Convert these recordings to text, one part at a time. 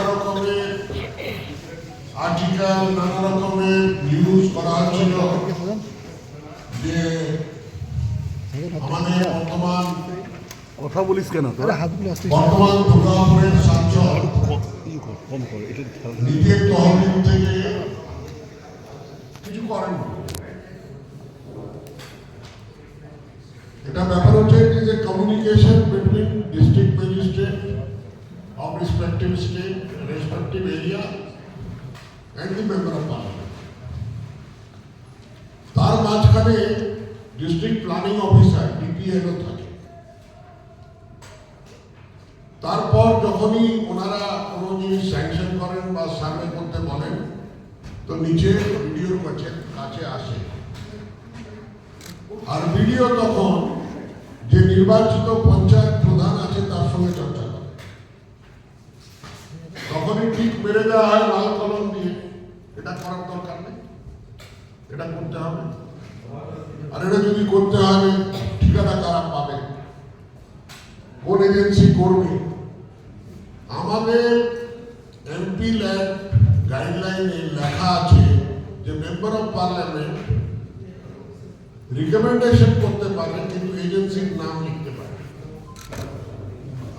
রকমের আর্টিকেল, নানা রকমের নিউজ করা হচ্ছিল যে আমাদের বর্তমান কথা বলিস কেন বর্তমান দুর্গাপুরের সাংসদ নিজের তহবিল থেকে কিছু করেন। এটা ব্যাপার হচ্ছে it is a communication between district magistrate of respective state, respective area and the member of parliament. তার মাঝখানে ডিস্ট্রিক্ট প্ল্যানিং অফিসার ডিপিএলও থাকে। তারপর যখনই ওনারা কোনো জিনিস স্যাংশন করেন বা সার্ভে করতে বলেন তো নিচে ভিডিওর কাছে আসে, আর ভিডিও তখন যে নির্বাচিত পঞ্চায়েত প্রধান আছে তার সঙ্গে চর্চা করে। তখনই ঠিক মেরে দেওয়া হয় লাল কলম দিয়ে, এটা করার দরকার নেই, এটা করতে হবে। আর এটা যদি করতে হবে ঠিকানা কারা পাবে, কোন এজেন্সি করবে? আমাদের এমপি ল্যান্ড গাইডলাইনে লেখা আছে যে মেম্বার অফ পার্লামেন্ট রিকমেন্ডেশন করতে পারে কিন্তু এজেন্সির নাম লিখতে পারে।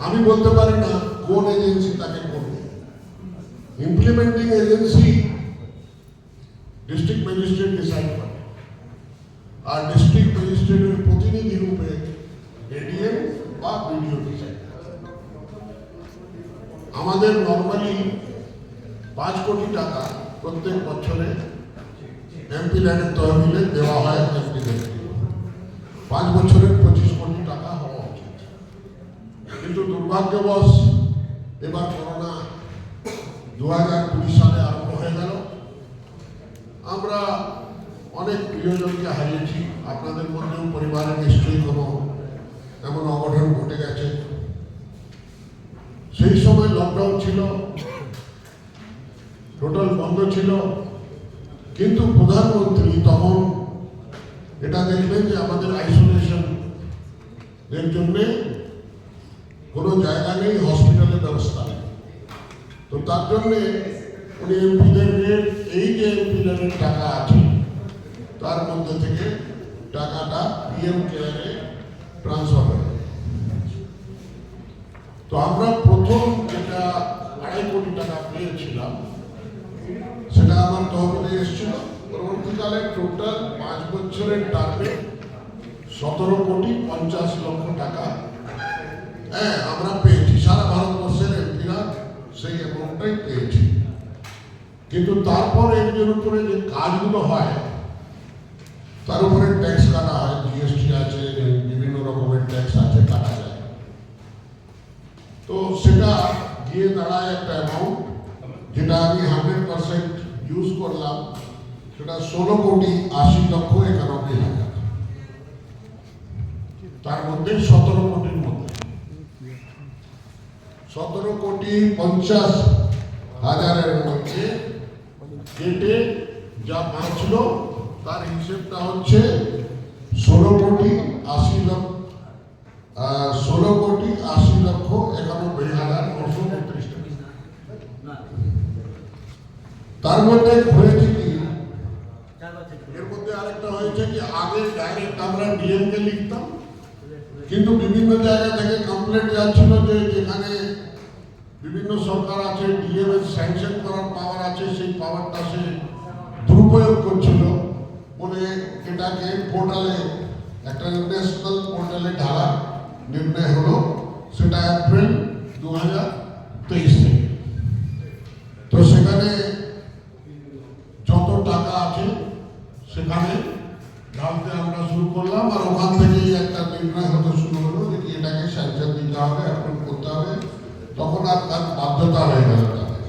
আমি বলতে পারি না কোন এজেন্সি তাকে করবে। Implementing agency district magistrate decide করে, আর ডিস্ট্রিক্ট ম্যাজিস্ট্রেটের প্রতিনিধি রূপে এডিএম বা বিডিও ডিসাইড করে। আমাদের নর্মালি 5 কোটি টাকা প্রত্যেক বছরে এমপি ল্যান্ডের তহবিলে দেওয়া হয় এমপিদের। 5 বছরের 25 কোটি টাকা হওয়া উচিত, কিন্তু দুর্ভাগ্যবশ এবার করোনা 2020 সালে আরম্ভ হয়ে গেল। আমরা অনেক প্রিয়জনকে হারিয়েছি। আপনাদের মধ্যেও পরিবারে নিশ্চয়ই কোনো এমন অঘটন ঘটে গেছে। সেই সময় লকডাউন ছিল, টোটাল বন্ধ ছিল, কিন্তু প্রধানমন্ত্রী তখন এটা দেখলেন যে আমাদের আইসোলেশন এর জন্য কোনো জায়গা নেই, হসপিটালের ব্যবস্থা নেই। তো তার জন্যে উনি এমপিদের এই যে এমপিদের টাকা আছে তার মধ্যে থেকে টাকাটা পিএম কেয়ারে ট্রান্সফার করে। তো আমরা প্রথম যেটা 2.5 কোটি টাকা পেয়েছিলাম সেটা আমার তহবিলে এসেছিল। পরবর্তীকালে টোটাল 5 বছরের টার্মে 17,50,00,000 টাকা আমরা পেয়েছি। সারা ভারতবর্ষের এমপিরা সেই অ্যামাউন্টটাই পেয়েছি। কিন্তু তারপর এর উপরে যে কাজগুলো হয় তার উপরে ট্যাক্স কাটা হয়, জিএসটি আছে, বিভিন্ন রকমের ট্যাক্স আছে, কাটা যায়। তো সেটা গিয়ে দাঁড়ায় একটা অ্যামাউন্ট, যেটা আমি 100% ইউজ করলাম, সেটা 16,80,91,000। তার মধ্যে 17 কোটির মধ্যে 17,50,00,000 মধ্যে কেটে যা বাঁচল তার হিসেবটা হচ্ছে 16,80,91,932 টাকা। তার মধ্যে হয়েছে কি, এর মধ্যে আরেকটা হয়েছে কি, আগে ডাইরেক্ট আমরা ডিএম কে লিখতাম, কিন্তু বিভিন্ন জায়গা থেকে কমপ্লেন্ট যাচ্ছিল যে যেখানে বিভিন্ন সরকার আছে, ডিএম এর স্যাংশন করার পাওয়ার আছে, সেই পাওয়ারটা সে দুরুপয়োগ করছিল বলে এটাকে পোর্টালে, একটা ন্যাশনাল পোর্টালে ঢালার নির্ণয় হলো। সেটা এপ্রিল 2023 থেকে। তো সেখানে যত টাকা আছে সেখানে ঢালতে আমরা শুরু করলাম, আর ওখান থেকেই একটা নির্ণয় হতে শুরু হলো যে এটাকে স্যাংশন দিতে হবে, অ্যাপ্রুভ করতে হবে। তখন আর তার বাধ্যতা হয়ে গেল তাদের।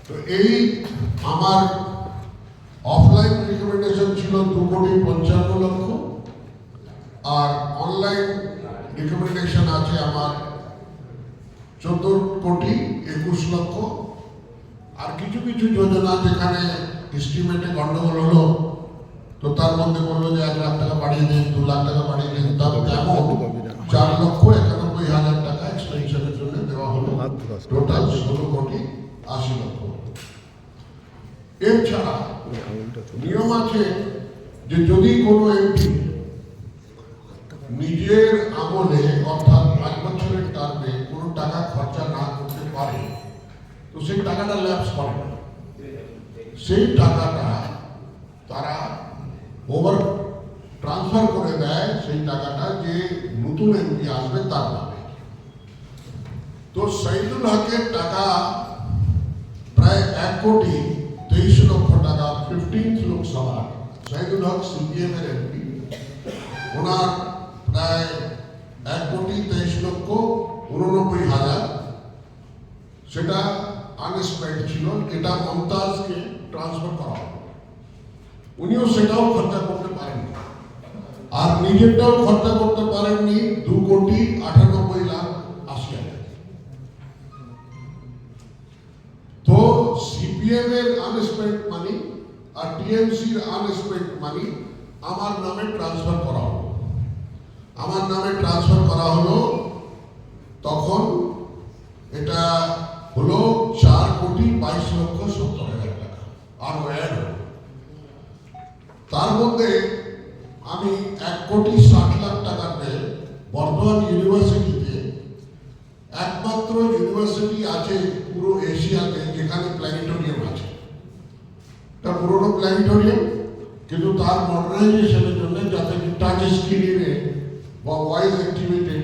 তো এই আমার অফলাইন রিকমেন্ডেশন ছিল 2,55,00,000, আর অনলাইন রিকমেন্ডেশন আছে আমার 14,21,00,000। আর কিছু কিছু যোজনা যেখানে এস্টিমেটে গন্ডগোল হলো, তো তার মধ্যে বললো যে 1 লাখ টাকা বাড়িয়ে দিন, 2 লাখ টাকা বাড়িয়ে দিন, তার তেমন 4,91,000 টাকা এক্সটেনশনের জন্য দেওয়া হলো। টোটাল 16,80,00,000। এছাড়া নিয়ম আছে যে যদি কোনো এমপি নিজের আমলে অর্থাৎ 5 বছরের টার্মে কোনো টাকা খরচা না করতে পারে তো সেই টাকাটা ল্যাপস করে না, সেই টাকাটা তারা ওভার ট্রান্সফার করে দেয় সেই টাকাটা যে নতুন এমপি আসবে তার নামে। তো শহীদুল হকের টাকা প্রায় 1,23,00,000 টাকা 15th লোকসভা শহীদুল হক সিপিএম এর এমপি, ওনার প্রায় 1,23,89,000 সেটা আনস্পেন্ড ছিল, এটা মমতাজকে ট্রান্সফার করা হবে। উনিও সেটাও খরচা করতে পারেননি, আর নিজেরটাও খরচা করতে পারেননি 2,98,80,000। তো সিপিএম এর আনস্পেন্ড মানি আর টিএমসির আনস্পেন্ড মানি আমার নামে ট্রান্সফার করা হলো। আমার নামে ট্রান্সফার করা হলো তখন এটা হলো 4,22,70,000 টাকা আর অ্যাড হলো। তার মধ্যে আমি 1,60,00,000 টাকার বিল বর্ধমান ইউনিভার্সিটিতে, একমাত্র ইউনিভার্সিটি আছে পুরো এশিয়াতে যেখানে প্ল্যানেটোরিয়াম আছে। এটা পুরোনো প্ল্যানেটোরিয়াম, কিন্তু তার মডার্নাইজেশনের জন্য যাতে টাচ স্ক্রিনে বা ভয়েস অ্যাক্টিভেটেড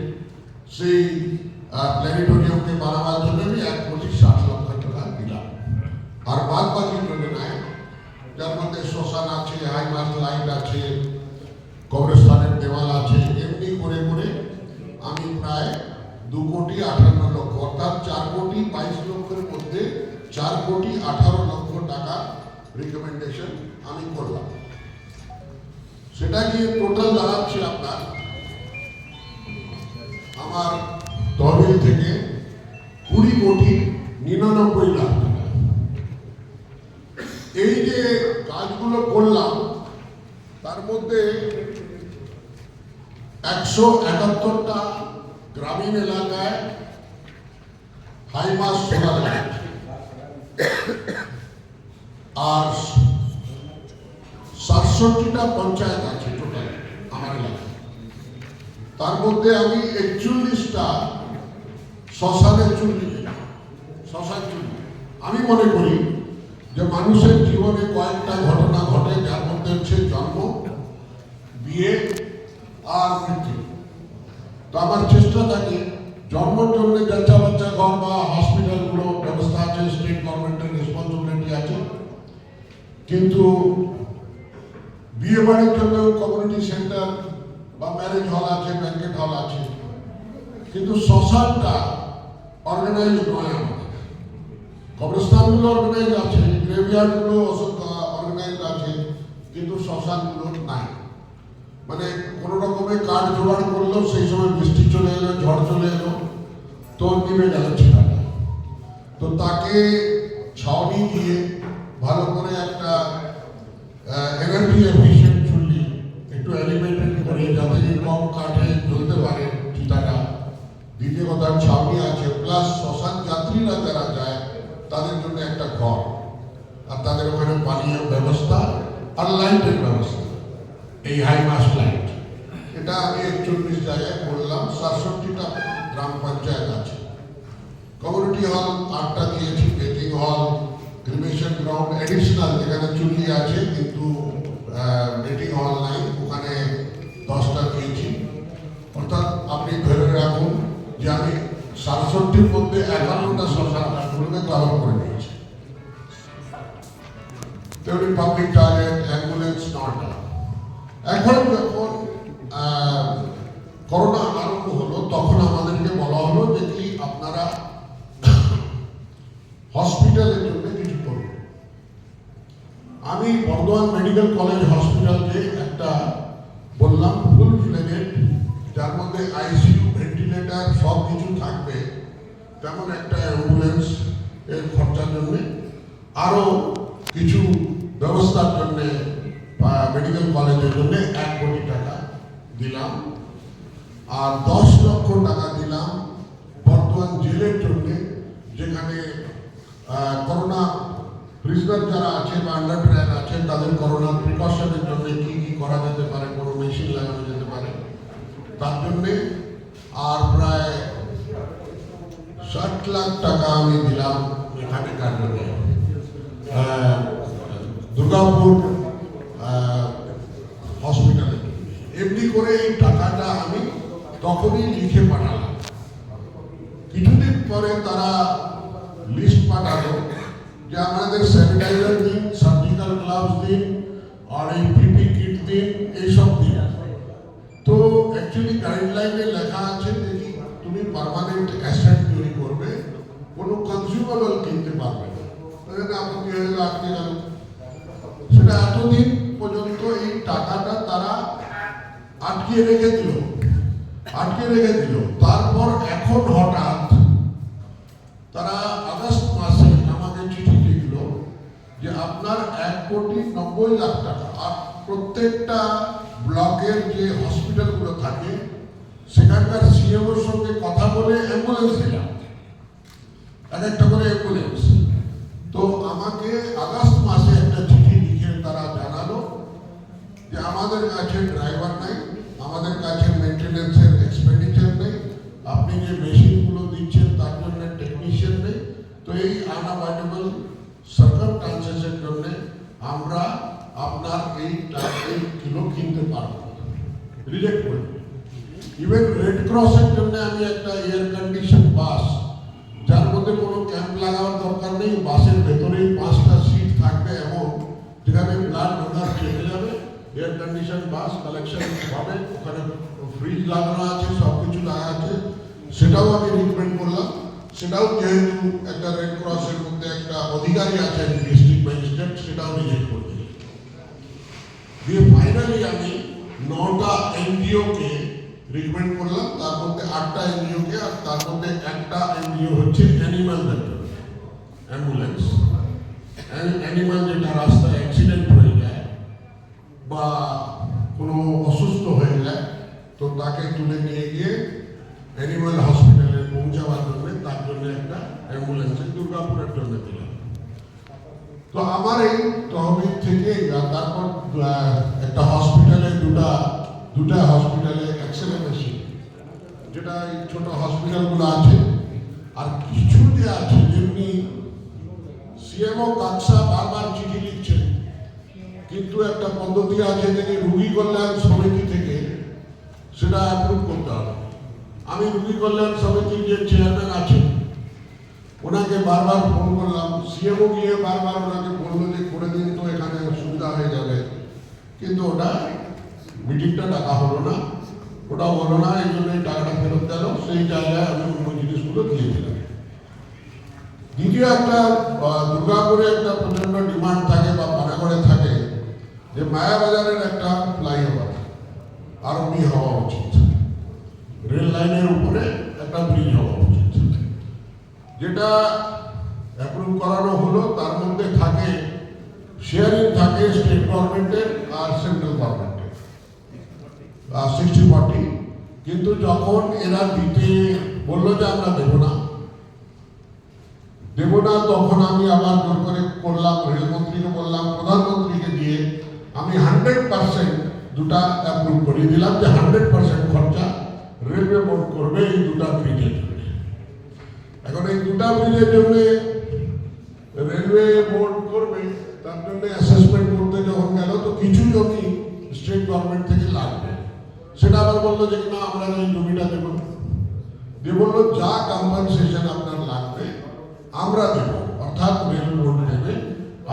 সেই প্ল্যানেটোরিয়ামকে বানাবার জন্য আমি 1,60,00,000 টাকা দিলাম। আর বাদ বাকির জন্য নাই, যার মধ্যে শ্মশান আছে, হাইমাস লাইট আছে, কবরস্থানের দেওয়াল আছে, এমনি করে করে আমি প্রায় 2,58,00,000 অর্থাৎ 4,22,00,000 মধ্যে 4,18,00,000 টাকা রিকমেন্ডেশন আমি করলাম। সেটা গিয়ে টোটাল দাঁড়াচ্ছে আপনার আমার তহবিল থেকে 20,99,00,000 টাকা। এই যে কাজগুলো করলাম তার মধ্যে 171টা গ্রামীণ এলাকায় হাইমাস সোলার লাইট, আর 67টা পঞ্চায়েত আছে টোটাল আমার এলাকায়। তার মধ্যে আমি 41টা শ্মশানের চুল্লি দিলাম। শ্মশান চুল্লি আমি মনে করি যে মানুষের জীবনে কয়েকটা ঘটনা ঘটে, যার মধ্যে হচ্ছে জন্ম, বিয়ে আর মৃত্যু। তো আমার চেষ্টা থাকে জন্মের জন্য বাচ্চা বাচ্চা ঘর বা হসপিটালগুলো ব্যবস্থা আছে, স্টেট গভর্নমেন্টের রেসপন্সিবিলিটি আছে, কিন্তু বিয়ে বাড়ির জন্য কমিউনিটি সেন্টার বা ম্যারেজ হল আছে, ব্যাংকেট হল আছে, কিন্তু শ্মশানটা অর্গানাইজ নয় আমাদের। কবরস্থানগুলো অর্গানাইজ আছে, গ্রেভিয়ার্ডগুলো অর্গানাইজ আছে, কিন্তু শ্মশানগুলো নাই। মানে কোনো রকমের কাঠ জোগাড় করলো, সেই সময় বৃষ্টি চলে এলো, ঝড় চলে এলো, তো নিভে গেল ছেলেটা। তো তাকে ছাউনি দিয়ে ভালো করে একটা এনার্জি এফিশিয়েন্ট চুল্লি একটু এলিভেটেড করে যাতে কম কাঠে জ্বলতে পারে চিতাটা। দ্বিতীয় কথা ছাউনি আছে, প্লাস শ্মশান যাত্রীরা যারা যায় তাদের জন্য একটা ঘর, আর তাদের ওখানে পানীয় ব্যবস্থা আর লাইটের ব্যবস্থা, এই হাইমাস লাইট। এটা আমি 41 জায়গায় করলাম। 67টা গ্রাম পঞ্চায়েত আছে। কমিউনিটি হল 8টা দিয়েছি, বেটিং হল, ক্রিমেশন গ্রাউন্ড এডিশনাল যেখানে চুল্লি আছে কিন্তু বেটিং হল নাই, ওখানে 10টা দিয়েছি। অর্থাৎ আপনি ধরে রাখুন যে আমি 67টির মধ্যে 51টা শ্মশান ঘাটগুলোকে কভার করে নিয়েছি। তেমনি পাবলিক টয়লেট, অ্যাম্বুলেন্স 9টা। এখন যখন করোনা আরম্ভ হলো তখন আমাদেরকে বলা হলো যে কি আপনারা হসপিটালের জন্য কিছু করুন। আমি বর্ধমান মেডিকেল কলেজ হসপিটালকে একটা বললাম ফুল ফ্লেজেড, যার মধ্যে আইসিইউ, ভেন্টিলেটর সব কিছু থাকবে, তেমন একটা অ্যাম্বুলেন্স এর খরচার জন্য আরো কিছু ব্যবস্থার জন্য মেডিকেল কলেজের জন্য 1 কোটি টাকা দিলাম, আর 10 লক্ষ টাকা দিলাম বর্তমান জেলের জন্য করোনা প্রিজনার যারা আছে বা আন্ডার ট্রায়াল আছে তাদের করোনা প্রিকশনের জন্য কি কি করা যেতে পারে, কোনো মেশিন লাগানো যেতে পারে তার জন্যে। আর প্রায় 60 লাখ টাকা আমি দিলাম এখানকার জন্য দুর্গাপুর হসপিটালে। এমনি করে এই টাকাটা আমি তখনই লিখে পাঠালাম। কিছুদিন পরে তারা লিস্ট পাঠালো যে আমাদের স্যানিটাইজার দিন, সার্জিক্যাল গ্লাভস দিন, আর এই পিপি কিট দিন, এইসব দিন। তো অ্যাকচুয়ালি গাইডলাইনে লেখা আছে যে তুমি পার্মানেন্ট অ্যাসেট তৈরি করবে, কোনো কনজিউমেবল কিনতে পারবে না। আপত্তি হয়ে গেল, আটকে গেল। সেটা এতদিন পর্যন্ত এই টাকাটা তারা আটকে রেখে দিল। তারপর এখন হঠাৎ তারা আগস্ট মাসে আমাকে চিঠি লিখলো যে আপনার 1,90,00,000 টাকা, আর প্রত্যেকটা ব্লকের যে হসপিটালগুলো থাকে সেখানকার সিএমওর সঙ্গে কথা বলে অ্যাম্বুলেন্স দিলাম, একটা করে অ্যাম্বুলেন্স। তো আমাকে আগস্ট মাসে একটা চিঠি লিখে তারা জানালো যে আমাদের কাছে ড্রাইভার নাই, আমাদের কাছে মেনটেন্যান্সের এক্সপেন্ডিচার নেই, আপনি যে মেশিনগুলো দিচ্ছেন তার জন্য টেকনিশিয়ান নেই। তো এই আনঅ্যাভয়েডেবল সার্কামস্টান্সেসের জন্য আমরা আপনার এই কিলো কিনতে পারবো, রিজেক্ট করে। ইভেন রেড ক্রসের জন্য আমি একটা এয়ার কন্ডিশন বাস, যার মধ্যে কোনো ক্যাম্প লাগানোর দরকার নেই, বাসের ভেতরেই 5টা সিট থাকবে এমন, যেখানে ব্লাড ডোনার চেয়ে যাবে, এয়ার কন্ডিশন বাস কালেকশন হবে, ওখানে ফ্রিজ লাগানো আছে, সব কিছু লাগা আছে, সেটাও আমি রিকমেন্ড করলাম। সেটাও যেহেতু একটা রেড ক্রসের মধ্যে একটা অধিকারী আছেন ডিস্ট্রিক্ট ম্যাজিস্ট্রেট, সেটাও রিজেক্ট করে দিই। দিয়ে ফাইনালি আমি 9টা এনজিওকে রিকমেন্ড করলাম, তার মধ্যে 8টা এনজিওকে, আর তার মধ্যে একটা এনজিও হচ্ছে অ্যানিমাল অ্যাম্বুলেন্স। অ্যানিমাল যেটা রাস্তায় অ্যাক্সিডেন্ট হয়ে যায় বা কোনো অসুস্থ হয়ে যায়, তো তাকে তুলে নিয়ে গিয়ে অ্যানিমাল হসপিটালে পৌঁছাবার জন্য তার জন্য একটা অ্যাম্বুলেন্সের দুর্গাপুরের জন্য দিলাম। তো আমার এই তহবিল থেকে তারপর একটা হসপিটালে দুটা হসপিটালে এক্সরে মেশিন, যেটা এই ছোট হসপিটালগুলো আছে, আর কিছু যে আছে যেমনি সিএমও কাকসা বারবার চিঠি লিখছেন, কিন্তু একটা পদ্ধতি আছে যে রোগী কল্যাণ সমিতি থেকে সেটা অ্যাপ্রুভ করতে হবে। আমি রোগী কল্যাণ সমিতির যে চেয়ারম্যান আছেন ওনাকে বারবার ফোন করলাম, সিএমও গিয়ে বারবার ওনাকে বললো যে করে দিন, তো এখানে সুবিধা হয়ে যাবে, কিন্তু ওটা মিটিংটা ডাকা হলো না, ওটাও হলো না, এই জন্য টাকাটা ফেরত গেল। সেই জায়গায় আমি অন্য জিনিসগুলো দিয়ে দিলাম। দ্বিতীয় একটা দুর্গাপুরে একটা প্রচন্ড ডিমান্ড থাকে বা পানাগড়ে থাকে যে মায়াবাজারের একটা ফ্লাইওভার আরম্ভি হওয়া উচিত, রেল লাইনের উপরে একটা ব্রিজ হওয়া উচিত। যেটা অ্যাপ্রুভ করানো হলো, তার মধ্যে থাকে শেয়ারিং থাকে স্টেট গভর্নমেন্টের আর সেন্ট্রাল গভর্নমেন্টের 60-40, কিন্তু যখন এরা দিতে বললো যে আমরা দেব না, তখন আমি আবার জোর করে করলাম, রেলমন্ত্রীকে বললাম, প্রধানমন্ত্রীকে দিয়ে আমি 100% দুটা অ্যাপ্রুভ করিয়ে দিলাম যে 100% খরচা রেলওয়ে বোর্ড করবে এই দুটা ব্রিজের জন্য। এখন এই দুটা ব্রিজের জন্য রেলওয়ে বোর্ড করবে, তার জন্য অ্যাসেসমেন্ট করতে যখন গেল, তো কিছু জমি স্টেট গভর্নমেন্ট থেকে লাগবে। সেটা আবার বললো যে না, আমরা এই জমিটা দেবো। দিয়ে বললো যা কম্পেনসেশন আপনার লাগবে আমরা দেব, অর্থাৎ রেল বোর্ড দেবে,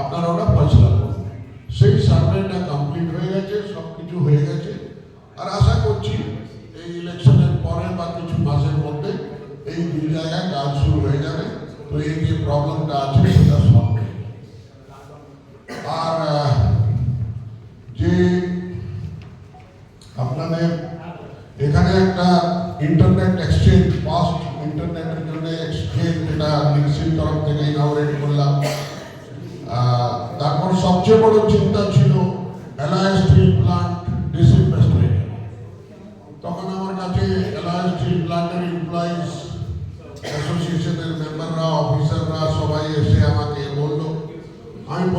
আপনারা ওটা ফয়সলা করবেন। সেই সার্ভেটা কমপ্লিট হয়ে গেছে, সব কিছু হয়ে গেছে, আর আশা করছি এই ইলেকশনের পরে বা কিছু মাসের মধ্যে এই দুই জায়গায় কাজ শুরু হয়ে যাবে। তো এই যে প্রবলেমটা আছে সেটা সলভ হয়ে যাবে। আর যে আপনাদের এখানে একটা ইন্টারনেট এক্সচেঞ্জ, ফাস্ট ইন্টারনেটের জন্য এক্সচেঞ্জ, যেটা লিক্সির তরফ থেকে ইনঅগ্রেট করলাম। তারপর সবচেয়ে বড় চিন্তা ছিল এলআই স্টিল প্লান্ট ডিসইনভেস্ট হয়ে গেল। তখন আমার কাছে এলআই স্টিল প্লান্টের এমপ্লয়িজ অ্যাসোসিয়েশনের মেম্বাররা, অফিসাররা সবাই এসে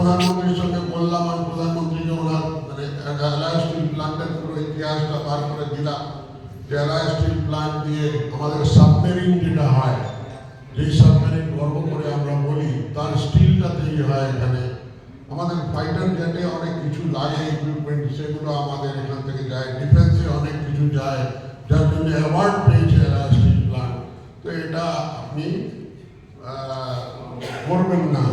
প্রধানমন্ত্রীর সঙ্গে বললাম, আমি প্রধানমন্ত্রীকে ওনার মানে এলআই স্টিল প্ল্যান্টের পুরো ইতিহাসটা বার করে দিলাম, যে এলআই স্টিল প্ল্যান্ট দিয়ে আমাদের সাবমেরিন যেটা হয়, যেই সাবমেরিন গর্ব করে আমরা বলি, তার স্টিলটা তৈরি হয় এখানে। আমাদের ফাইটার জেটে অনেক কিছু লাগে ইকুইপমেন্ট, সেগুলো আমাদের এখান থেকে যায়, ডিফেন্সে অনেক কিছু যায়, যার জন্য অ্যাওয়ার্ড পেয়েছে এলআই স্টিল প্ল্যান্ট। তো এটা আপনি করবেন না,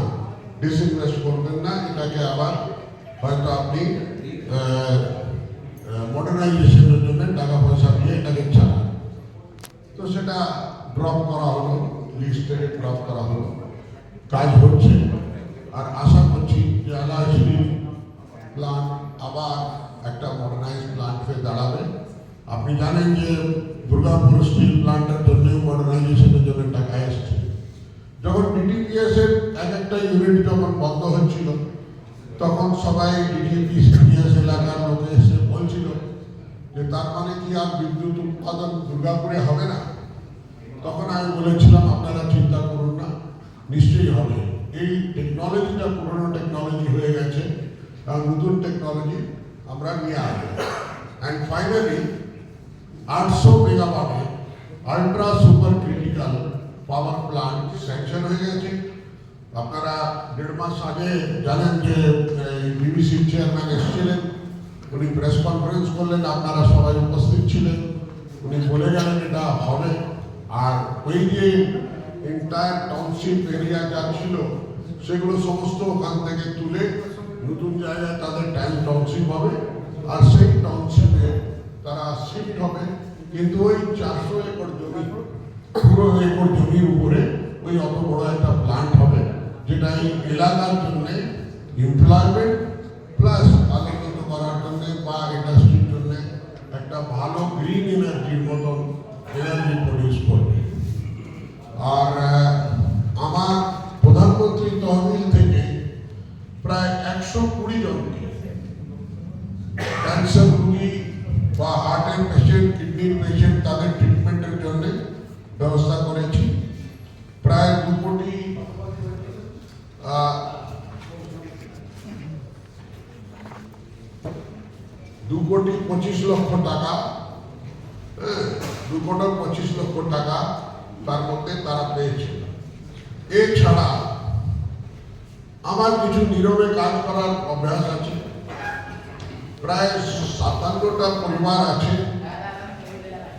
ডিসইনভেস্ট করবেন না, এটাকে আবার হয়তো আপনি মডার্নাইজেশনের জন্য টাকা পয়সা দিয়ে এটাকে চালান। তো সেটা ড্রপ করা হলো, লিস্ট থেকে ড্রপ করা হলো, কাজ হচ্ছে। আর আশা করছি যে এলআই স্টিল প্ল্যান্ট আবার একটা মডার্নাইজ প্ল্যান্ট হয়ে দাঁড়াবে। আপনি জানেন যে দুর্গাপুর স্টিল প্ল্যান্টের জন্য মডার্নাইজেশনের জন্য টাকা এসছে। যখন ডিটিপিএস এর এক একটা ইউনিট যখন বন্ধ হচ্ছিল, তখন সবাই ডিটিপিএস এলাকার লোকে এসে বলছিল যে তার মানে কি আর বিদ্যুৎ উৎপাদন দুর্গাপুরে হবে না? তখন আমি বলেছিলাম আপনারা চিন্তা করুন না, নিশ্চয়ই হবে। এই টেকনোলজিটা পুরনো টেকনোলজি হয়ে গেছে, আর নতুন টেকনোলজি আমরা নিয়ে আসবো। অ্যান্ড ফাইনালি 800 মেগাওয়াটের ultra super critical power plant sanction হয়ে গেছে। আপনারা 1.5 মাস আগে জানেন যে বিবিসির চেয়ারম্যান এসেছিলেন, উনি প্রেস কনফারেন্স করলেন, আপনারা সবাই উপস্থিত ছিলেন। উনি বলে গেলেন এটা হবে। আর ওই যে এন্টায়ার টাউনশিপ এরিয়া যা ছিল, সেগুলো সমস্ত ওখান থেকে তুলে নতুন জায়গায় তাদের টাউনশিপ হবে, আর সেই টাউনশিপে তারা শিফট হবে। কিন্তু ওই 400 একর জমি, পুরো একর জমির উপরে ওই অত বড় একটা প্ল্যান্ট হবে, যেটা এই এলাকার জন্য এমপ্লয়মেন্ট প্লাস আলোকিত করার জন্য বা ইন্ডাস্ট্রির জন্য একটা ভালো গ্রিন এনার্জির মতন এনার্জি প্রডিউস করবে। আর আমার প্রধানমন্ত্রী তহবিল থেকে প্রায় 120 জনকে ক্যান্সার রোগী বা হার্টের পেশেন্ট, কিডনির পেশেন্ট, তাদের ট্রিটমেন্টের জন্য ব্যবস্থা করেছি। প্রায় 2,25,00,000 টাকা, 2,25,00,000 টাকা তার মধ্যে তারা পেয়েছে। এছাড়া আমার কিছু নীরবে কাজ করার অভ্যাস আছে। প্রায় 57টা পরিবার আছে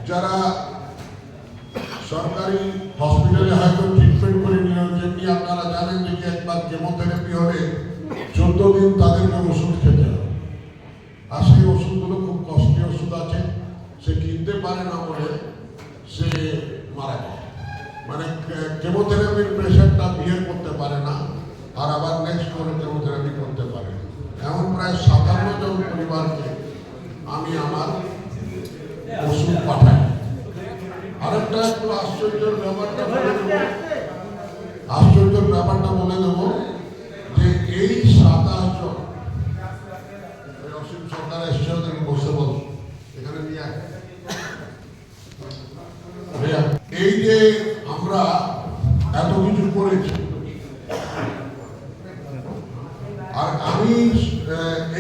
যারা সরকারি হসপিটালে হয়তো ট্রিটমেন্ট করে নিল। যেমনি আপনারা জানেন যে একবার কেমোথেরাপি হলে 14 দিন তাদেরকে ওষুধ খেতে হবে, আর সেই ওষুধগুলো খুব কস্টলি ওষুধ আছে, সে কিনতে পারে না বলে সে মারা যায়। মানে কেমোথেরাপির পেশেন্টটা বিয়ে করতে পারে না, আর আবার নেক্সট করে কেমোথেরাপি করতে পারে না। এমন প্রায় 57 জন পরিবারকে আমি আমার ওষুধ পাঠাই। আরেকটা একটু আশ্চর্যের ব্যাপারটা বলে দেবো, যে এই 27 জন অসীম সরকার এসছে, ওদেরকে বসে বল এখানে নিয়ে এই যে আমরা এত কিছু করেছি, আর আমি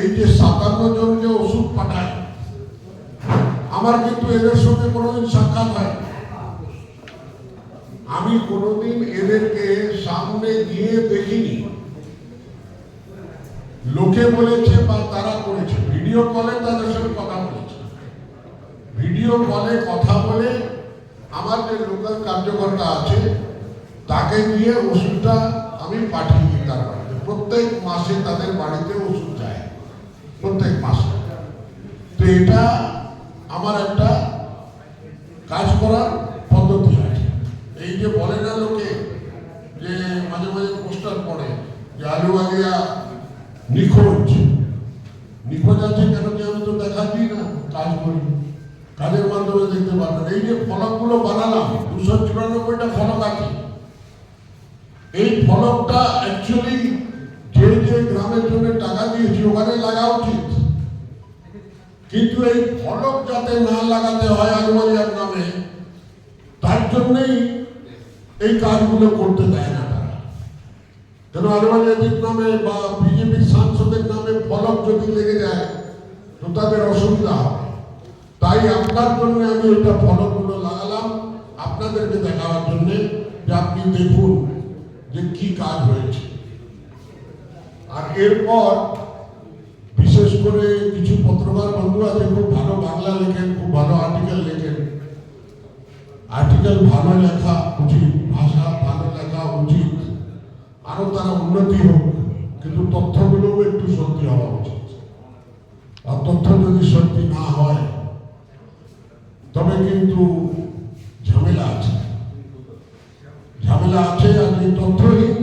এই যে 57 জনকে ওষুধ পাঠাই, আমার কিন্তু এদের সঙ্গে কোনোদিন সাক্ষাৎ হয়। আমি কোনোদিন এদেরকে সামনে গিয়ে দেখিনি। লোকে বলেছে বা তারা করেছে, ভিডিও কলে তাদের সঙ্গে কথা বলেছে। ভিডিও কলে কথা বলে আমার যে লোকাল কার্যকর্তা আছে তাকে দিয়ে ওষুধটা আমি পাঠিয়ে দিই তার বাড়িতে। প্রত্যেক মাসে তাদের বাড়িতে ওষুধ যায়, প্রত্যেক মাসে। তো এটা আমার একটা কাজ করার পদ্ধতি আছে। এই যে বলে না লোকে, যে মাঝে মাঝে পোস্টার পড়ে যে আলুওয়ালিয়া নিখোঁজ আছে, কেন কি আমি তো দেখা দিই না, কাজ করি, কাজের মাধ্যমে দেখতে পারবেন। এই যে ফলকগুলো বানালাম, 294টা ফলক আছে। এই ফলকটা অ্যাকচুয়ালি যে গ্রামের জন্য টাকা দিয়েছি ওখানে লাগা উচিত, কিন্তু এই ফলক যাতে না লাগাতে হয় আলুওয়ালিয়ার নামে, তার জন্যই এই কাজগুলো করতে দেয় না তারা। কেন আলওয়ালিয়াদের নামে বা বিজেপির সাংসদের নামে ফলক যদি লেগে যায় তো তাদের অসুবিধা হবে। তাই আপনার জন্য আমি ওইটা ফলকগুলো লাগালাম আপনাদেরকে দেখাবার জন্য যে আপনি দেখুন যে কি কাজ হয়েছে। আর এরপর বিশেষ করে কিছু পত্রকার বন্ধু আছে খুব ভালো বাংলা লেখেন, খুব ভালো আর্টিকেল লেখেন। আর্টিকেল ভালো লেখা উচিত, ভাষা ভালো লেখা উচিত, আরো তারা উন্নতি হোক, কিন্তু তথ্যগুলোও একটু সত্যি হওয়া উচিত। আর তথ্য যদি সত্যি না হয় তবে কিন্তু ঝামেলা আছে, ঝামেলা আছে। আর যে তথ্যহীন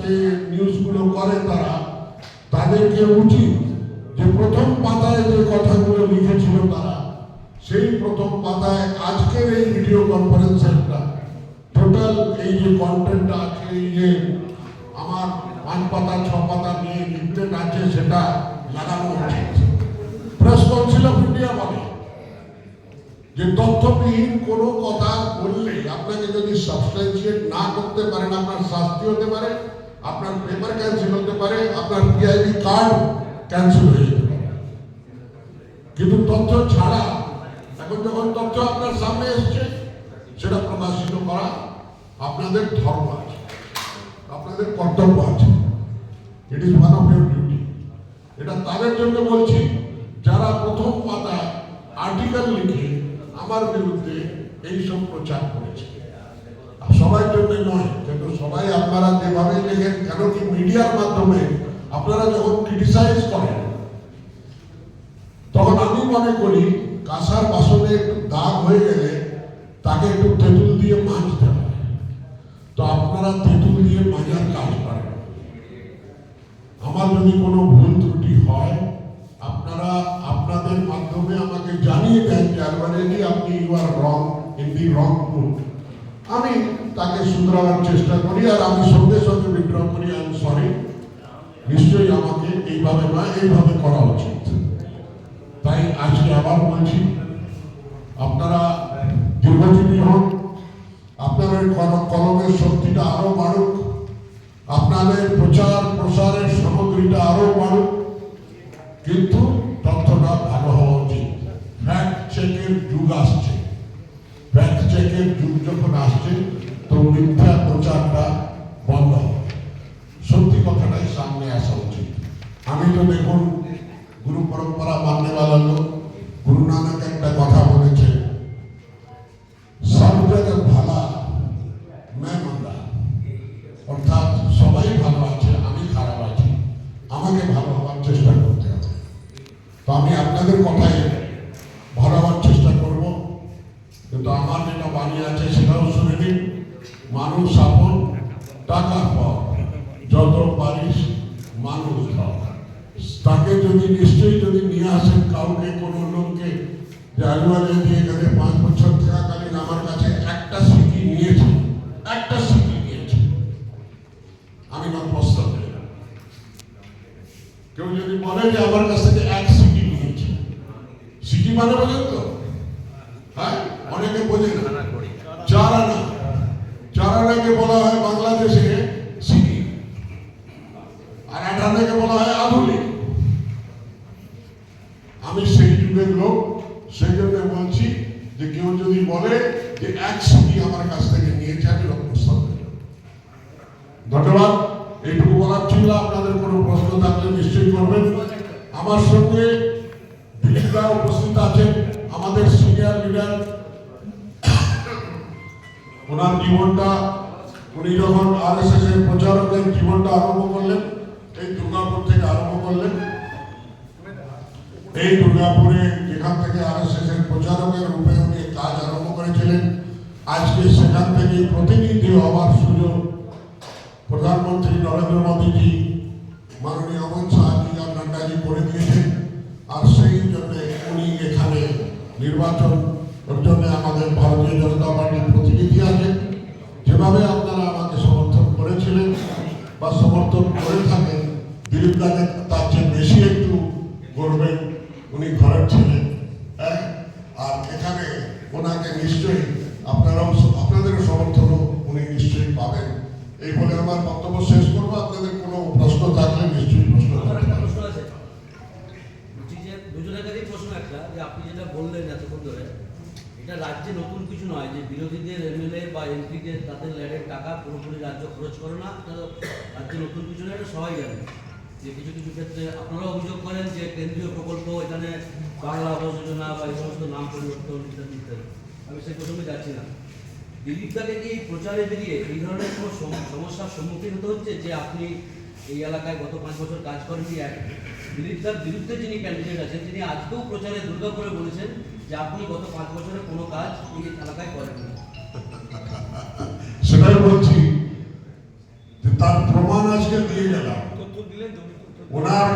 যে নিউজগুলো করে তারা, তাদেরকে উচিত যে প্রথম পাতায় যে কথাগুলো লিখেছিল তারা, সেই প্রথম পাতায় আজকের এই ভিডিও কনফারেন্সেরটা টোটাল এই যে কন্টেন্টটা আছে, এই যে আমার 5 পাতা 6 পাতা নিয়ে লিফলেট আছে, সেটা লাগানো উচিত। প্রেস কাউন্সিল অফ ইন্ডিয়া বলে যে তথ্যবিহীন কোনো কথা বললে আপনাকে যদি সাবস্টেন্সিয়েট না করতে পারেন আপনার শাস্তি হতে পারে, আপনার পেপার ক্যান্সেল হতে পারে, আপনার পিআইবি কার্ড ক্যান্সেল হয়ে যেতে পারে। কিন্তু তথ্য ছাড়া এখন যখন তথ্য আপনার সামনে এসছে সেটা প্রকাশিত করা আপনাদের ধর্ম আছে, আপনাদের কর্তব্য আছে। It is one of your duty. এটা তাদের জন্য বলছি যারা প্রথম পাতায় আর্টিকেল লিখে আমার বিরুদ্ধে এইসব প্রচার করেছে। সবার জন্য নয়, কিন্তু সবাই আপনারা যেভাবে লেখেন, কেন কি মিডিয়ার মাধ্যমে আপনারা যখন ক্রিটিসাইজ করেন তখন আমি মনে করি কাঁসার বাসনে একটু দাগ হয়ে গেলে তাকে একটু তেঁতুল দিয়ে মাজতে হয়। তো আপনারা তেঁতুল দিয়ে মাজার কাজ করেন। আমার যদি কোনো ভুল ত্রুটি হয় আপনারা আপনাদের মাধ্যমে আমাকে জানিয়ে দেন যে আলওয়ালিয়াদি আপনি you are wrong in the wrong mood. আমি তাকে শুধরাবার চেষ্টা করি আর আমি সঙ্গে সঙ্গে বিড্র করি, আই এম সরি, নিশ্চয়ই আমাকে এইভাবে নয় এইভাবে করা উচিত। তাই আজকে আবার বলছি আপনারা দীর্ঘজীবী হন, আপনাদের কলমের শক্তিটা আরো বাড়ুক, আপনাদের প্রচার প্রসারের সামগ্রীটা আরো বাড়ুক, কিন্তু তথ্যটা ভালো হওয়া উচিত। ফ্যাক্ট চেকের যুগ আসছে, ফ্যাক্ট চেকের যুগ যখন আসছে তো মিথ্যা প্রচারটা বন্ধ হবে, সত্যি কথাটাই সামনে আসা উচিত। আমি তো দেখুন গুরু পরম্পরা মাননেওয়ালা লোক, গুরু নানক একটা কথা বলেছে, সব জায়গায় ভালা मैं मंदा, অর্থাৎ সবাই ভালো আছে আমি খারাপ আছি, আমাকে ভালো হওয়ার চেষ্টা করতে হবে। তো আমি আপনাদের কথায় ভালো হওয়ার চেষ্টা করব, কিন্তু আমার যেটা বাণী আছে সেটাও শুনে নিন। মানুষ আপন টাকা পাও, যত পারিস মানুষ ধর। তাকে যদি নিশ্চয়ই যদি নিয়ে আসেন কাউকে, কোনো লোককে, যে আলওয়ালিয়াদি এখানে 5 বছর থাকাকালীন আমার কাছে একটা সিকি নিয়েছে, একটা সিকি নিয়েছে, আমি নতমস্ত হয়ে যাব। কেউ যদি বলে যে আমার কাছ থেকে 1 সিকি নিয়েছে, সিকি মানে বোঝেন তো? হ্যাঁ, অনেকে বোঝে না। 4 আনা, 4 আনাকে বলা হয় বাংলাদেশে সিকি, আর 8 আনাকে বলা হয় আধুনিক। আমি সেই যুগের লোক, সেই জন্য বলছি যে কেউ যদি বলে যে 1 সিকি আমার কাছ থেকে নিয়েছে, আমি নতমস্ত হয়ে যাব। ধন্যবাদ। এইটুকু বলার ছিল। আপনাদের কোনো প্রশ্ন থাকলে নিশ্চয়ই করবেন। আমার সঙ্গে দিলীপরা উপস্থিত আছেন, আমাদের সিনিয়র লিডার। ওনার জীবনটা, উনি যখন আরএসএস এর প্রচারকের জীবনটা আরম্ভ করলেন, এই দুর্গাপুর থেকে আরম্ভ করলেন। এই দুর্গাপুরে যেখান থেকে আরএসএস এর প্রচারকের রূপে উনি কাজ আরম্ভ করেছিলেন, আজকে সেখান থেকে প্রতিনিধি হওয়ার সুযোগ প্রধানমন্ত্রী নরেন্দ্র মোদীজি, মাননীয় অমিত শাহজি, নাড্ডাজি করে দিয়েছেন। আর সেই জন্য উনি এখানে নির্বাচন জন্য আমাদের ভারতীয় জনতা পার্টির প্রতিনিধি আছেন। যেভাবে আপনারা আমাকে সমর্থন করেছিলেন বা সমর্থন করে থাকেন, দিলীপ দাকে তার চেয়ে বেশি একটু করবেন। উনি ঘরের ছিলেন, হ্যাঁ, আর এখানে ওনাকে নিশ্চয়ই আপনাদেরও সমর্থনও উনি নিশ্চয়ই পাবেন, এই বলে আমার বক্তব্য শেষ করবো। আপনাদের কোনো প্রশ্ন থাকলে নিশ্চয়ই প্রশ্ন আমার করতে একটা পারেন। প্রশ্ন আছে, বলছি যে দুজনের কাছেই প্রশ্ন একটা, যে আপনি যেটা বললেন এতক্ষণ ধরে, এটা রাজ্যে নতুন কিছু নয় যে বিরোধীদের এমএলএ বা এমপিদের তাদের ল্যাডের টাকা পুরোপুরি রাজ্য খরচ করে না, এটা রাজ্যে নতুন কিছু নয়, এটা সবাই জানে। যে কিছু কিছু ক্ষেত্রে আপনারা অভিযোগ করেন যে কেন্দ্রীয় প্রকল্প এখানে বাংলা আবাস যোজনা বা এই সমস্ত নাম পরিবর্তন ইত্যাদি ইত্যাদি, আমি সেই প্রসঙ্গে যাচ্ছি না। দিলীপ দাকে কি এই প্রচারে বেরিয়ে এই ধরনের কোনো সমস্যার সম্মুখীন হতে হচ্ছে যে আপনি এই এলাকায় গত 5 বছর কাজ করেননি? এক দিলীপ দার বিরুদ্ধে যিনি ক্যান্ডিডেট আছেন তিনি আজকেও প্রচারে দুর্গা করে বলেছেন যে আপনি গত 5 বছরে কোনো কাজ এই এলাকায় করেননি। সেটাই বলছি যে তার প্রমাণ আজকে দিয়ে গেলাম। ওনার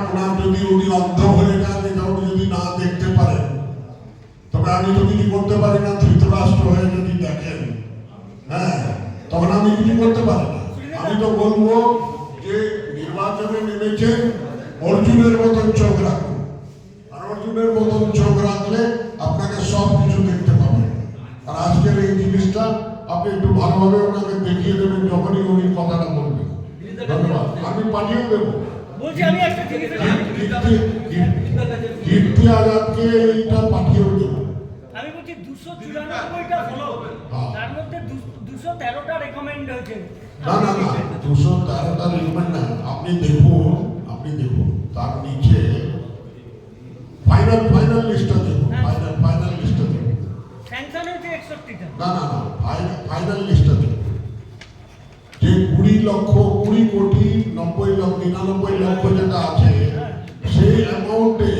যদি উনি অন্ধ হয়ে যান, এটা উনি যদি না দেখতে পারেন, তবে আমি তো কিছু করতে পারি না। ধৃতরাষ্ট্র হয়ে যদি দেখেন, হ্যাঁ, তখন আমি কিছু করতে পারি না। আমি তো বলবো যে নির্বাচনে নেমেছেন, অর্জুনের মতন চোখ রাখুন। আর অর্জুনের মতন চোখ রাখলে আপনাকে সব কিছু দেখতে পাবেন। আর আজকের এই জিনিসটা আপনি একটু ভালোভাবে ওনাকে দেখিয়ে দেবেন যখনই উনি কথাটা বলবেন। ধন্যবাদ। আমি পাঠিয়ে দেবো। বলছি আমি একটা জিনিস কীর্তি আজাদকে এইটা পাঠিয়ে দেবো। আমি বলছি 294টা ফলো, তার মধ্যে 213টা রেকমেন্ড হয়েছে। না 213টা রিকমেন্ড না। আপনি দেখুন তার নিচে ফাইনাল লিস্টটা দেখুন। ফাইনাল লিস্টটা দেখুন। স্যাংশন হয়েছে 61টা। না ফাইনাল লিস্টটা দেখুন। যে 20 কোটি 99 লক্ষ যেটা আছে, সেই অ্যামাউন্টে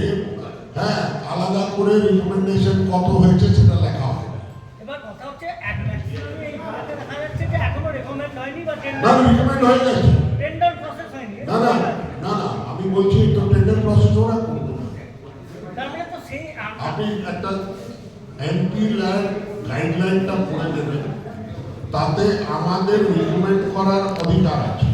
হ্যাঁ আলাদা করে রিকমেন্ডেশন কত হয়েছে সেটা লেখা হয়। এবার কথা হচ্ছে এক ম্যাক্সিমামে এই ঘটনাতে দেখা যাচ্ছে যে এখনো রেকমেন্ড হয়নি বা না রিকমেন্ড হয়ে গেছে। টেন্ডার প্রসেস হয়নি। না আমি বলছি তো টেন্ডার প্রসেস ওরা করবে। তার মানে তো সেই আপনি একটা এমপি ল্যান্ড গাইডলাইনটা পড়ে দেবেন, তাতে আমাদের রিকমেন্ড করার অধিকার আছে।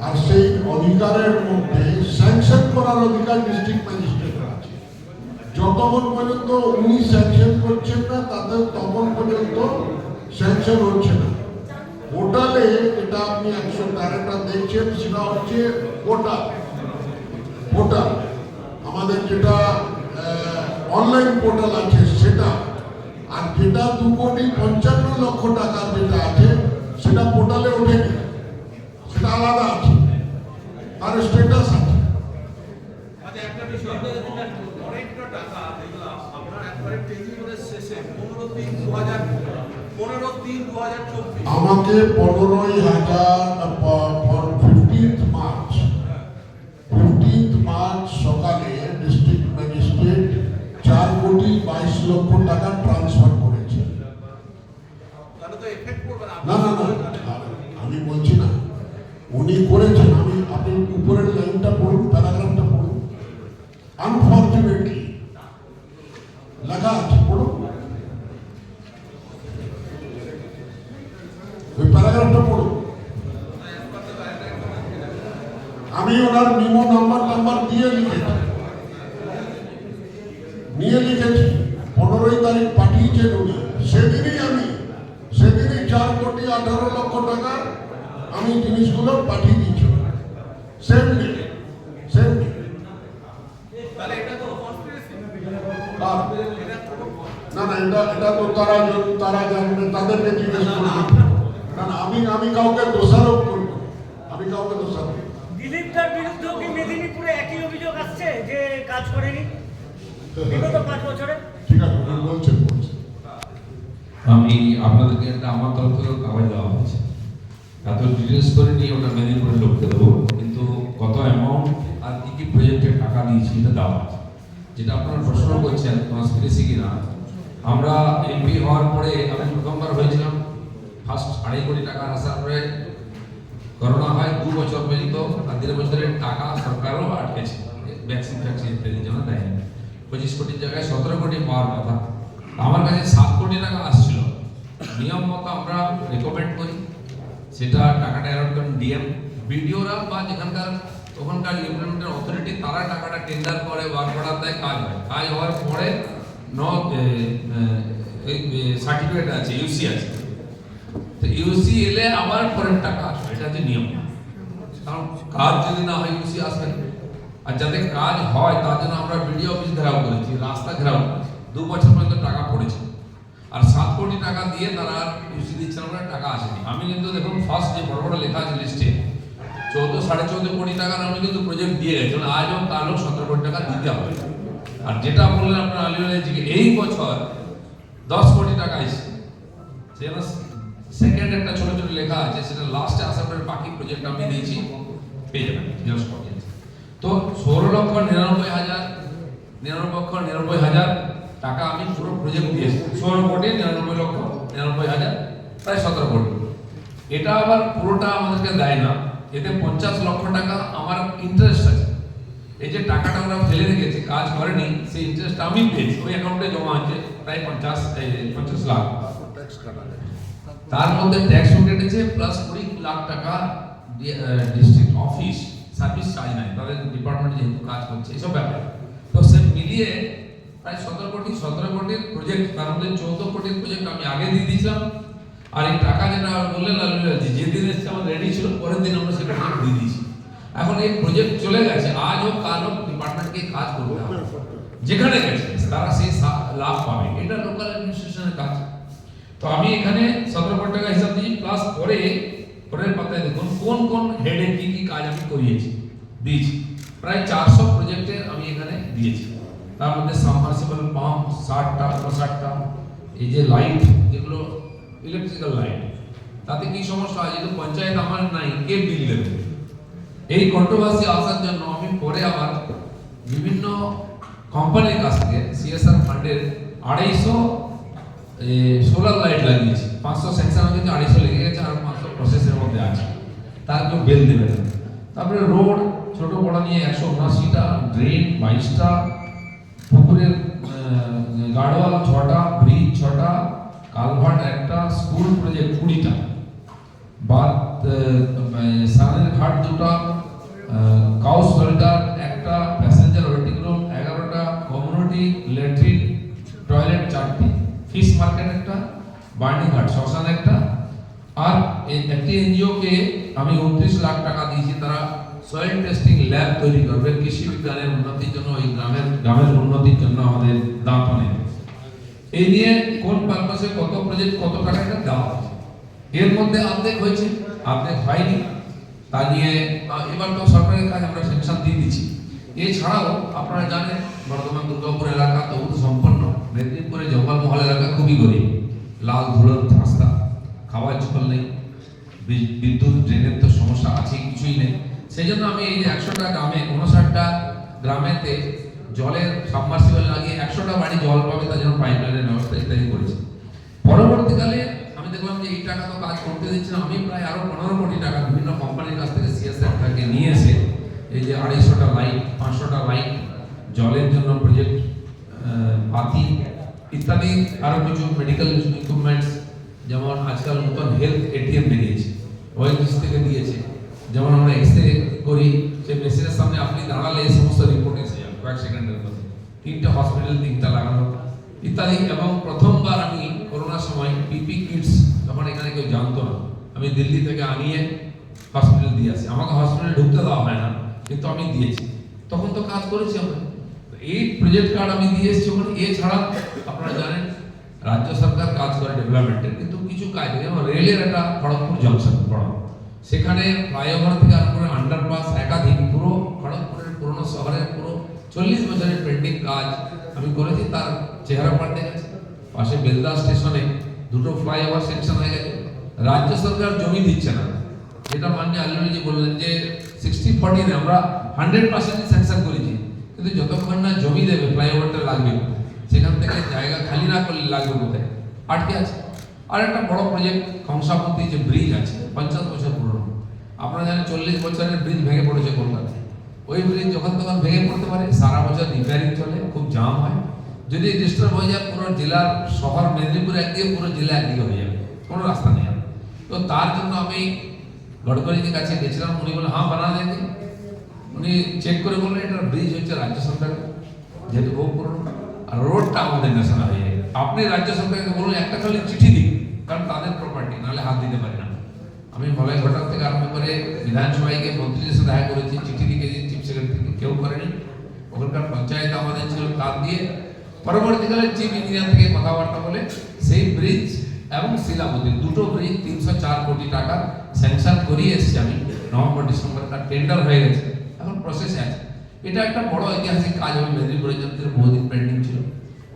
আর সেই অধিকারের মধ্যে স্যাংশন করার অধিকার ডিস্ট্রিক্ট ম্যাজিস্ট্রেটের আছে। যতক্ষণ পর্যন্ত উনি স্যাংশন করছেন না, তাদের তখন পর্যন্ত স্যাংশন হচ্ছে না। পোর্টালে যেটা আপনি 113টা দেখছেন, সেটা হচ্ছে পোর্টাল আমাদের যেটা অনলাইন পোর্টাল আছে সেটা। আর যেটা 2,55,00,000 টাকার যেটা আছে সেটা পোর্টালে ওঠেনি, সেটা আলাদা আছে, আর স্ট্যাটাস আছে। আচ্ছা, একটা বিষয়, অনেকটা টাকা দেখলাম আপনার একবারে টেলিফোনের শেষে 15/3/2024 আমাকে 15th মার্চ সকালে ডিস্ট্রিক্ট ম্যাজিস্ট্রেট 4,22,00,000 টাকা ট্রান্সফার করেছে। তাহলে তো এফেক্ট করবে না। না আমি বলছি না উনি করেছেন। আপনি উপরের লাইনটা পড়ুন, প্যারাগ্রাফটা পড়ুন। আনফরচুনেটলি লেখা আছে, পড়ুন ওই প্যারাগ্রাফটা পড়ুন। আমি ওনার মিমো নাম্বার দিয়ে লিখেছি 15ই তারিখ পাঠিয়েছেন উনি। সেদিনই 4,18,00,000 টাকা আমি জিনিসগুলো পাঠিয়ে দিয়েছি। Same day. তাহলে এটা তো কনস্পিরেসি। না এটা তো তারা জানবে, তাদেরকে জিজ্ঞেস করবে। না আমি কাউকে দোষারোপ করব। দিলীপ দার বিরুদ্ধেও কি মেদিনীপুরে একই অভিযোগ আসছে যে কাজ করেনি বিগত 5 বছরে? ঠিক আছে, বলছেন। আমি আপনাদেরকে একটা আমার তরফ থেকে কাগজ দেওয়া হয়েছে, এত ডিটেলস করে নিয়ে ওটা মেদিনীপুরের লোককে দেবো, কিন্তু কত অ্যামাউন্ট আর কি প্রজেক্টের টাকা দিয়েছি এটা দেওয়া আছে। যেটা আপনারা প্রশ্ন করছেন কনস্পিরেসি কিনা, আমরা এমপি হওয়ার পরে আমি প্রথমবার হয়েছিলাম, ফার্স্ট 2.5 কোটি টাকা আসার পরে করোনা হয় 2 বছর পর্যন্ত, আর 1.5 বছরের টাকা সরকারও আটকেছে, ভ্যাকসিন ইত্যাদির জন্য দেয়নি। 25 কোটির জায়গায় 17 কোটি পাওয়ার কথা। আমার কাছে 7 কোটি টাকা আসছিল। নিয়ম মতো আমরা রেকমেন্ড করি, সেটা টাকাটা অ্যালাউট করেন ডিএম, বিডিওরা বা যেখানকার তখনকার ইমপ্লিমেন্টের অথরিটি, তারা টাকাটা টেন্ডার করে, ওয়ার্ক অর্ডার দেয়, কাজ হয়। কাজ হওয়ার পরে সার্টিফিকেট আছে, ইউসি আছে, তো ইউসি এলে আবার পরের টাকা আসবে। এটা হচ্ছে নিয়ম। কারণ কাজ যদি না হয় ইউসি আসবে না। আর যাতে কাজ হয় তার জন্য আমরা বিডিও অফিস ঘেরাও করেছি, রাস্তা ঘেরাও করেছি, 2 বছর পর্যন্ত টাকা পড়েছে। আর 7 কোটি টাকা দিয়ে তারা ইউসি দিচ্ছে না, টাকা আসেনি। আমি কিন্তু দেখুন ফার্স্ট যে বড় বড় লেখা আছে লিস্টে 14-14.5 কোটি টাকার আমি কিন্তু প্রজেক্ট দিয়ে গেছি, আজও কালও 17 কোটি টাকা দিতে হবে। আর যেটা বললেন আপনার আলিওয়ালাজিকে এই বছর 10 কোটি টাকা এসেছে, সেটা সেকেন্ড একটা ছোট ছোট লেখা আছে, সেটা লাস্টে আসার পরে বাকি প্রজেক্ট আমি দিয়েছি, পেয়ে যাবেন জিজ্ঞেস করছেন। তো 16,99,99,000 টাকা আমি পুরো প্রজেক্ট দিয়েছি, 16,99,99,000 প্রায় 17 কোটি। এটা আবার পুরোটা আমাদেরকে দেয় না, এতে 50 লক্ষ টাকা আমার ইন্টারেস্ট আছে। এই যে টাকাটা আমরা ফেলে রেখেছি, কাজ করেনি, সেই ইন্টারেস্ট আমি পেয়েছি, ওই অ্যাকাউন্টে জমা আছে প্রায় 50 লাখ। ট্যাক্স কাটা যায়। তার মধ্যে ট্যাক্স কেটেছে প্লাস 20 লাখ টাকা ডিস্ট্রিক্ট অফিস সার্ভিস চার্জ নাই, তাদের ডিপার্টমেন্ট যেহেতু কাজ করছে এসব ব্যাপার। তো সে মিলিয়ে প্রায় 17 কোটির প্রজেক্ট, তার মধ্যে 14 কোটির প্রজেক্ট আমি আগে দিয়ে দিয়েছিলাম। আর এই টাকা যেটা বললেন যেদিন এসছে আমার রেডি ছিল, পরের দিন আমরা সেটা দিয়ে দিয়েছি। এখন এই প্রজেক্ট চলে গেছে, আজ হোক কাল হোক ডিপার্টমেন্টকে কাজ করতে হবে, যেখানে গেছে তারা সেই লাভ পাবে, এটা লোকাল অ্যাডমিনিস্ট্রেশনের কাজ। তো আমি এখানে 17 কোটি টাকা হিসাব দিই, প্লাস পরের পাতায় দেখুন কোন কোন হেডে কি কি কাজ আমি করিয়েছি দিয়েছি। প্রায় 400 প্রজেক্টে আমি এখানে দিয়েছি। তার মধ্যে সাবমার্সিবল পাম্প 60টা 59টা, এই যে লাইট যেগুলো ইলেকট্রিক্যাল লাইট, তাতে কি সমস্যা হয়, যেহেতু পঞ্চায়েত আমার নাই, কে বিল দেবে? এই কন্ট্রোভার্সি আসার জন্য আমি পরে আবার বিভিন্ন কোম্পানির কাছ থেকে সিএসআর ফান্ডের 250 সোলার লাইট লাগিয়েছি। 500 স্যাংশন হয়েছে, 250 লেগে গেছে, আর 500 প্রসেসের মধ্যে আছে, তার কেউ বিল দেবে না। তারপরে রোড ছোট বড় নিয়ে 179টা, ড্রেন 22টা, পুকুরের গাড়োয়াল 6টা, ব্রিজ 6টা, কালভার্ট 1টা, স্কুল প্রজেক্ট 20টা, বাদ সানের ঘাট 2টা, কাউ শোল্ডার 1টা, প্যাসেঞ্জার ওয়েটিং রুম 11টা, কমিউনিটি ল্যাট্রিন টয়লেট 4টি, ফিশ মার্কেট 1টা, বার্নিং ঘাট শ্মশান 1টা। আর একটি এনজিওকে আমি 29 লাখ টাকা দিয়েছি, তারা সয়েল টেস্টিং ল্যাব তৈরি করবে কৃষি বিজ্ঞানের উন্নতির জন্য, ওই গ্রামের উন্নতির জন্য আমাদের দাঁতনে। এই নিয়ে কোন পারপাসে কত প্রজেক্ট কত টাকা এটা দেওয়া হয়েছে, এর মধ্যে অর্ধেক হয়েছে, অর্ধেক হয়নি। তা নিয়ে এবার তো সরকারের কাজ আমরা সেকশন দিয়ে দিচ্ছি। এছাড়াও আপনারা জানেন বর্ধমান দুর্গাপুর এলাকা তো সম্পন্ন, মেদিনীপুরে জঙ্গলমহল এলাকা খুবই গরিব, লাল ধুলোর রাস্তা, খাওয়ার জল নেই, বিদ্যুৎ ড্রেনের তো সমস্যা আছে, কিছুই নেই। সেই জন্য আমি এই যে 100টা গ্রামে 59টা গ্রামেতে জলের সাবমার্সিবল লাগিয়ে 100টা বাড়ি জল পাবে, তার জন্য পাইপলাইনের ব্যবস্থা ইত্যাদি করেছি। পরবর্তীকালে আমি দেখলাম যে এই টাকা তো কাজ করতে দিচ্ছে না, আমি প্রায় আরো 15 কোটি টাকা বিভিন্ন কোম্পানির কাছ থেকে সিএসআর থেকে নিয়ে এসে এই যে 250টা লাইট, 500টা লাইট, জলের জন্য প্রজেক্ট, বাতি ইত্যাদি, আরো কিছু মেডিকেল ইকুইপমেন্টস, যেমন আজকাল নতুন হেলথ এটিএম বেরিয়েছে, ওএইচএস থেকে দিয়েছে। যেমন আমরা এক্সরে করি, সেই মেশিনের সামনে আপনি দাঁড়ালে এই সমস্ত রিপোর্ট এসে যাবে কয়েক সেকেন্ডের মধ্যে। 3টে হসপিটাল 3টা লাগানো ইত্যাদি। এবং প্রথমবার আমি করোনার সময় পিপি কিটস, যখন এখানে কেউ জানতো না, আমি দিল্লি থেকে আনিয়ে হসপিটাল দিয়ে আসি। আমাকে হসপিটালে ঢুকতে দেওয়া হয় না, কিন্তু আমি দিয়েছি, তখন তো কাজ করেছি আমরা। এই প্রজেক্ট কার্ড আমি দিয়ে এসেছি। এছাড়া আপনারা জানেন রাজ্য সরকার কাজ করে ডেভেলপমেন্টের, কিন্তু কিছু কাজ, যেমন রেলের একটা খড়গপুর জংশন বড়, সেখানে ফ্লাইওভার থেকে আরম্ভ করে আন্ডারপাস একাধিক, পুরো খড়গপুরের পুরনো শহরের পুরো 40 বছরের পেন্ডিং কাজ আমি করেছি, তার চেহারা পাল্টে গেছে। পাশে বেলদা স্টেশনে 2টো ফ্লাইওভার সেকশন হয়ে গেছে। রাজ্য সরকার জমি দিচ্ছে না, যেটা মাননীয় আলিওয়ালাজি বললেন যে 60-40 আমরা 100% স্যাংশন করেছি, কিন্তু যতক্ষণ না জমি দেবে ফ্লাইওভারটা লাগবে, সেখান থেকে জায়গা খালি না করলে লাগবে কোথায়, আটকে আছে। আর একটা বড় প্রজেক্ট কংসাবতী যে ব্রিজ আছে 50 বছর পুরনো, আপনারা জানেন 40 বছরের ব্রিজ ভেঙে পড়েছে কলকাতায়। ওই ব্রিজ যখন তখন ভেঙে পড়তে পারে, সারা বছর রিপেয়ারিং চলে, খুব জাম হয়। যদি ডিস্টার্ব হয়ে যায়, পুরো জেলার শহর মেদিনীপুর একদিকে, পুরো জেলা একদিকে হয়ে যাবে, কোনো রাস্তা নেই। তো তার জন্য আমি গডকরিজির কাছে গেছিলাম, উনি বলে হ্যাঁ বানা দেন। উনি চেক করে বললেন এটা ব্রিজ হচ্ছে রাজ্য সরকার, যেহেতু বহু পুরনো, আর রোডটা আমাদের ন্যাশনাল হয়ে যাবে। আপনি রাজ্য সরকারকে বলুন একটা খালি চিঠি দিন, কারণ তাদের প্রপার্টি, নাহলে হাত দিতে পারে না। আমি মলয় ঘটক থেকে আরম্ভ করে বিধানসভায় গিয়ে মন্ত্রীদের সাথে দেখা করেছি, চিঠি লিখেছি চিফ সেক্রেটারিকে, কেউ করেনি। ওখানকার পঞ্চায়েত আমাদের ছিল, তার দিয়ে পরবর্তীকালে চিফ ইঞ্জিনিয়ার থেকে কথাবার্তা বলে সেই ব্রিজ এবং শিলাবতী দুটো ব্রিজ 304 কোটি টাকা স্যাংশন করিয়ে এসেছি আমি। নভেম্বর ডিসেম্বর তার টেন্ডার হয়ে গেছে, এখন প্রসেসে আছে। এটা একটা বড় ঐতিহাসিক কাজ হবে, মেদিনীপুরের জন্য বহুদিন পেন্ডিং ছিল।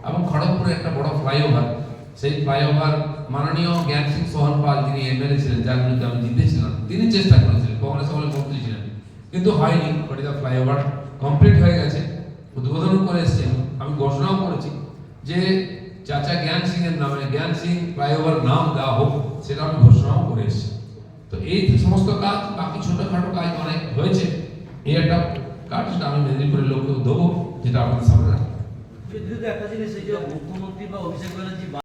এবং খড়গপুরে একটা বড় ফ্লাইওভার, সেই ফ্লাইওভার মাননীয় জ্ঞান সিং সোহন পাল, যিনি এমএলএ ছিলেন, যার বিরুদ্ধে আমি জিতেছিলাম, তিনি চেষ্টা করেছিলেন, কংগ্রেস আমলে মন্ত্রী ছিলেন, কিন্তু হয়নি। ওটা ফ্লাইওভার কমপ্লিট হয়ে গেছে, উদ্বোধন করে এসেছেন। আমি ঘোষণাও করেছি যে চাচা জ্ঞান সিং এর নামে জ্ঞান সিং ফ্লাইওভার নাম দেওয়া হোক, সেটা আমি ঘোষণাও করে এসেছি। তো এই সমস্ত কাজ, বাকি ছোটখাটো কাজ অনেক হয়েছে। এই একটা কাজ, সেটা আমি মেদিনীপুরের লোককেও দেবো, যেটা আপনাদের সামনে রাখবো। একটা জিনিস, এই যে মুখ্যমন্ত্রী বা অভিষেক ব্যানার্জি